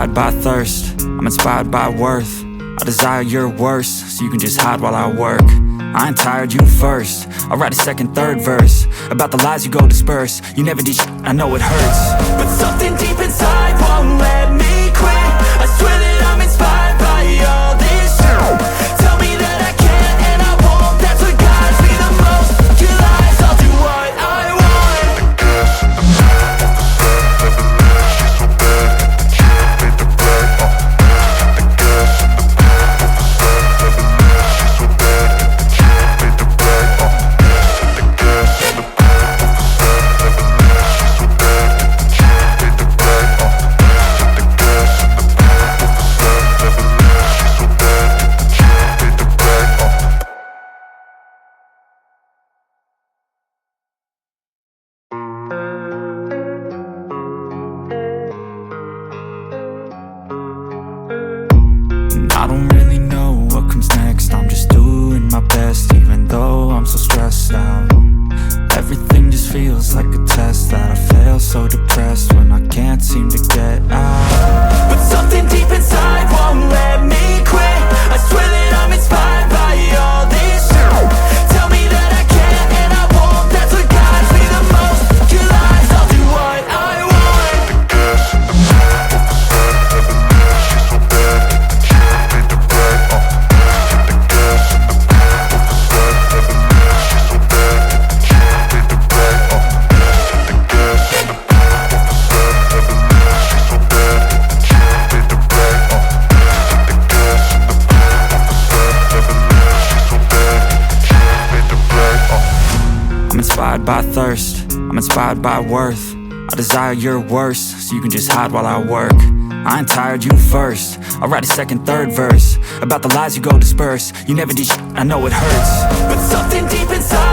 inspired by thirst, I'm inspired by worth. I desire your worst, so you can just hide while I work. I ain't tired, you first. I'll write a second, third verse about the lies you go disperse. You never did shit, I know it hurts, but something deep inside won't let me quit. I swear that I'm inspired by all this shit. Tell me that I can't and I won't. That's what guides me the most. Your lies, I'll do what I want. The gas in the back of the set, never let she's so bad that she made the bag. The gas in the back of the set, never let she's so bad that she made the bag. The gas in the back of the set, never let she's so bad that she made the bag. The gas in the back of the set, never let she's so bad that she made the bag. And I don't really know what comes next. I'm just doing my best, even though I'm so stressed out. Everything just feels like a test that I fail, so depressed when I can't seem to get out. But something deep inside won't let me quit. I swear that I'm inspired by all this shit. Tell me that I can't and I won't. That's what guides me the most. Your lies, I'll do what I want. The gas in the back of the set, never let she's so bad that she made the bag. The gas in the back of the set, never let she's so bad that she made the bag. The gas in the back of the set, never let she's so bad that she made the bag. The gas in the back of the set, never let she's so bad that she made the bag. I'm inspired by thirst, I'm inspired by worth. I desire your worst, so you can just hide while I work. I ain't tired, you first. I'll write a second, third verse about the lies you go disperse. You never did shit, I know it hurts, but something deep inside